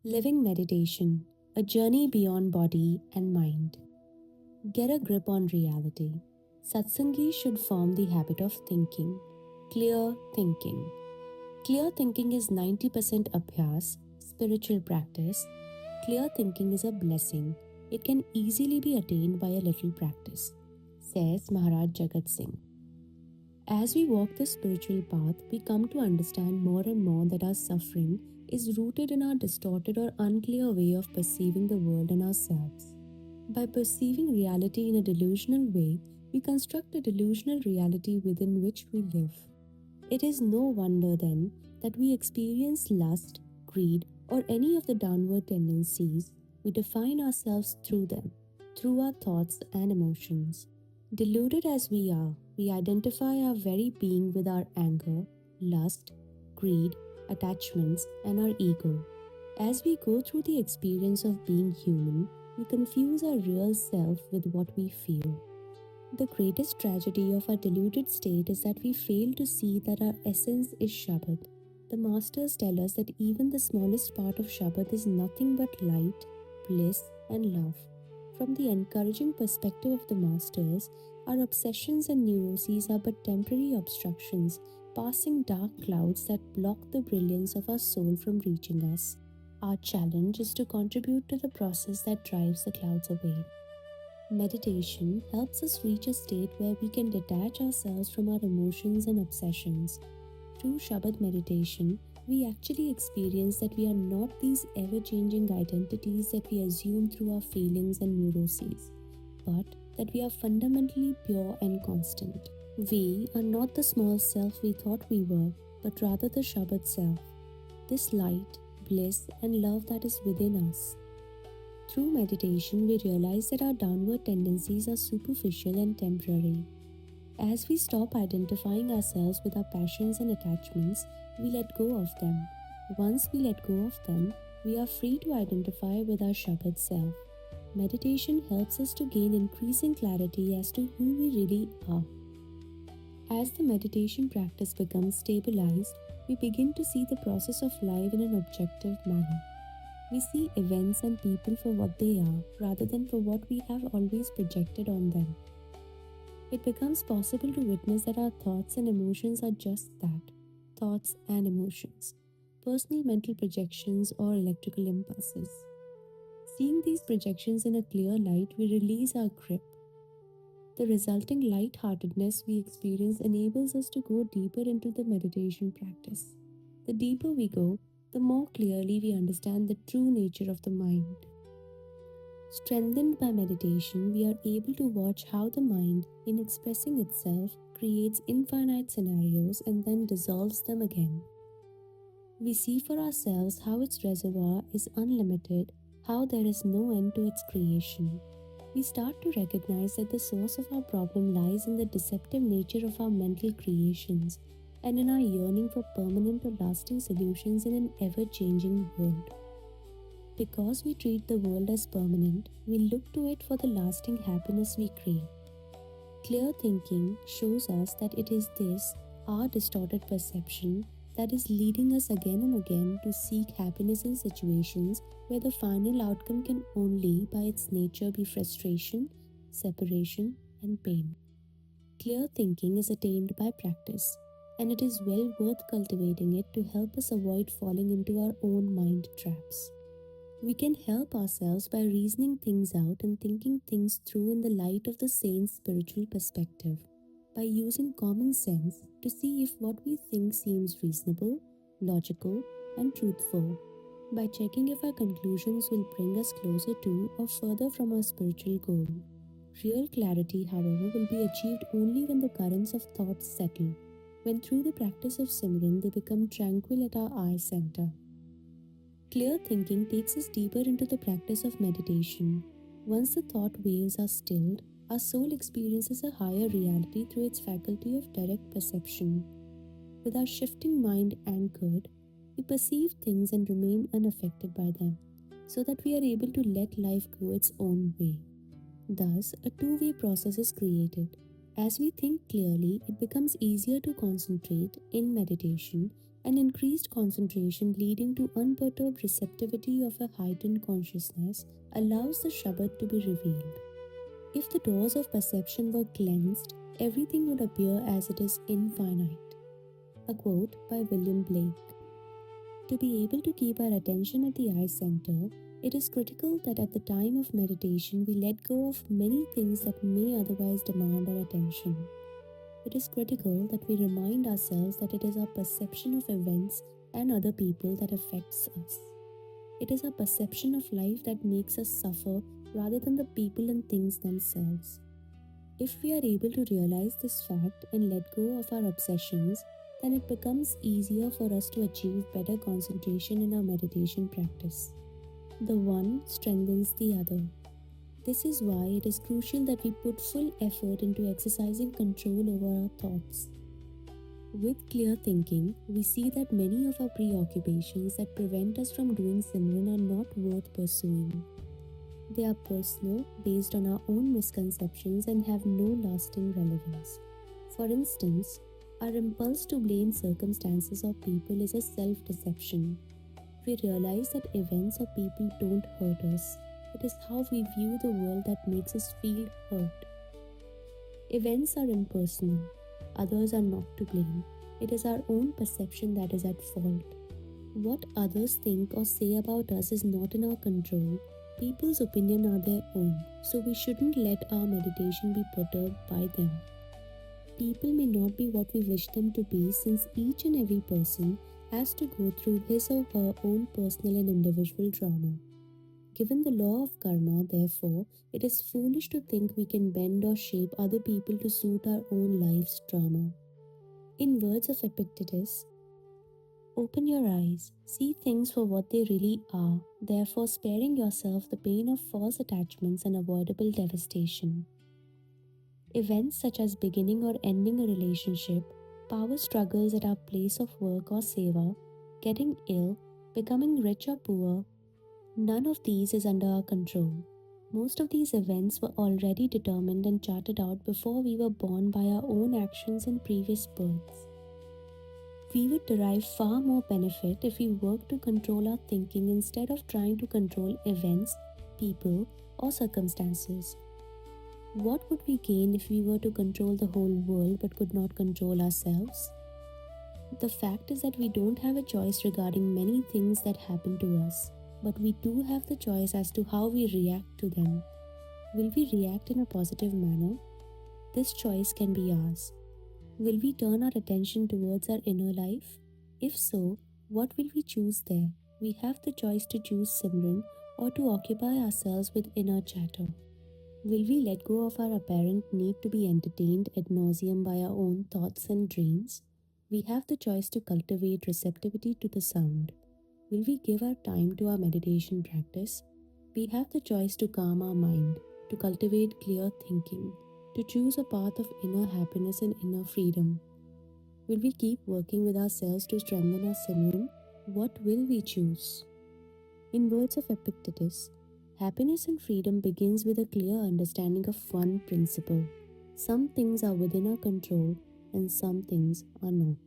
Living meditation, a journey beyond body and mind. Get a grip on reality. Satsangi should form the habit of thinking. Clear thinking. Clear thinking is 90% abhyas, spiritual practice. Clear thinking is a blessing. It can easily be attained by a little practice, says Maharaj Jagat Singh. As we walk the spiritual path, we come to understand more and more that our suffering is rooted in our distorted or unclear way of perceiving the world and ourselves. By perceiving reality in a delusional way, we construct a delusional reality within which we live. It is no wonder then that we experience lust, greed, or any of the downward tendencies. We define ourselves through them, through our thoughts and emotions. Deluded as we are, we identify our very being with our anger, lust, greed, attachments, and our ego. As we go through the experience of being human, we confuse our real self with what we feel. The greatest tragedy of our deluded state is that we fail to see that our essence is Shabad. The masters tell us that even the smallest part of Shabad is nothing but light, bliss, and love. From the encouraging perspective of the masters, our obsessions and neuroses are but temporary obstructions, passing dark clouds that block the brilliance of our soul from reaching us. Our challenge is to contribute to the process that drives the clouds away. Meditation helps us reach a state where we can detach ourselves from our emotions and obsessions. Through Shabad meditation, we actually experience that we are not these ever changing identities that we assume through our feelings and neuroses, but that we are fundamentally pure and constant. We are not the small self we thought we were, but rather the Shabad self, this light, bliss, and love that is within us. Through meditation, we realize that our downward tendencies are superficial and temporary. As we stop identifying ourselves with our passions and attachments, we let go of them. Once we let go of them, we are free to identify with our Shabad self. Meditation helps us to gain increasing clarity as to who we really are. As the meditation practice becomes stabilized, we begin to see the process of life in an objective manner. We see events and people for what they are rather than for what we have always projected on them. It becomes possible to witness that our thoughts and emotions are just that, thoughts and emotions, personal mental projections or electrical impulses. Seeing these projections in a clear light, we release our grip. The resulting light-heartedness we experience enables us to go deeper into the meditation practice. The deeper we go, the more clearly we understand the true nature of the mind. Strengthened by meditation, we are able to watch how the mind, in expressing itself, creates infinite scenarios and then dissolves them again. We see for ourselves how its reservoir is unlimited, how there is no end to its creation. We start to recognize that the source of our problem lies in the deceptive nature of our mental creations and in our yearning for permanent or lasting solutions in an ever-changing world. Because we treat the world as permanent, we look to it for the lasting happiness we crave. Clear thinking shows us that it is this, our distorted perception, that is leading us again and again to seek happiness in situations where the final outcome can only, by its nature, be frustration, separation, and pain. Clear thinking is attained by practice, and it is well worth cultivating it to help us avoid falling into our own mind traps. We can help ourselves by reasoning things out and thinking things through in the light of the saint's spiritual perspective, by using common sense to see if what we think seems reasonable, logical, and truthful, by checking if our conclusions will bring us closer to or further from our spiritual goal. Real clarity, however, will be achieved only when the currents of thought settle, when through the practice of Simran they become tranquil at our eye center. Clear thinking takes us deeper into the practice of meditation. Once the thought waves are stilled, our soul experiences a higher reality through its faculty of direct perception. With our shifting mind anchored, we perceive things and remain unaffected by them, so that we are able to let life go its own way. Thus, a two-way process is created. As we think clearly, it becomes easier to concentrate in meditation An increased concentration leading to unperturbed receptivity of a heightened consciousness allows the Shabad to be revealed. If the doors of perception were cleansed, everything would appear as it is infinite. A quote by William Blake. To be able to keep our attention at the eye center, it is critical that at the time of meditation we let go of many things that may otherwise demand our attention. It is critical that we remind ourselves that it is our perception of events and other people that affects us. It is our perception of life that makes us suffer rather than the people and things themselves. If we are able to realize this fact and let go of our obsessions, then it becomes easier for us to achieve better concentration in our meditation practice. The one strengthens the other. This is why it is crucial that we put full effort into exercising control over our thoughts. With clear thinking, we see that many of our preoccupations that prevent us from doing Simran are not worth pursuing. They are personal, based on our own misconceptions, and have no lasting relevance. For instance, our impulse to blame circumstances or people is a self-deception. We realize that events or people don't hurt us. It is how we view the world that makes us feel hurt. Events are impersonal. Others are not to blame. It is our own perception that is at fault. What others think or say about us is not in our control. People's opinion are their own, so we shouldn't let our meditation be perturbed by them. People may not be what we wish them to be, since each and every person has to go through his or her own personal and individual drama. Given the law of karma, therefore, it is foolish to think we can bend or shape other people to suit our own life's drama. In words of Epictetus, open your eyes, see things for what they really are, therefore sparing yourself the pain of false attachments and avoidable devastation. Events such as beginning or ending a relationship, power struggles at our place of work or seva, getting ill, becoming rich or poor, none of these is under our control. Most of these events were already determined and charted out before we were born by our own actions in previous births. We would derive far more benefit if we worked to control our thinking instead of trying to control events, people, or circumstances. What would we gain if we were to control the whole world but could not control ourselves? The fact is that we don't have a choice regarding many things that happen to us, but we do have the choice as to how we react to them. Will we react in a positive manner? This choice can be ours. Will we turn our attention towards our inner life? If so, what will we choose there? We have the choice to choose Simran or to occupy ourselves with inner chatter. Will we let go of our apparent need to be entertained ad nauseum by our own thoughts and dreams? We have the choice to cultivate receptivity to the sound. Will we give our time to our meditation practice? We have the choice to calm our mind, to cultivate clear thinking, to choose a path of inner happiness and inner freedom. Will we keep working with ourselves to strengthen our Simran? What will we choose? In words of Epictetus, happiness and freedom begins with a clear understanding of one principle. Some things are within our control and some things are not.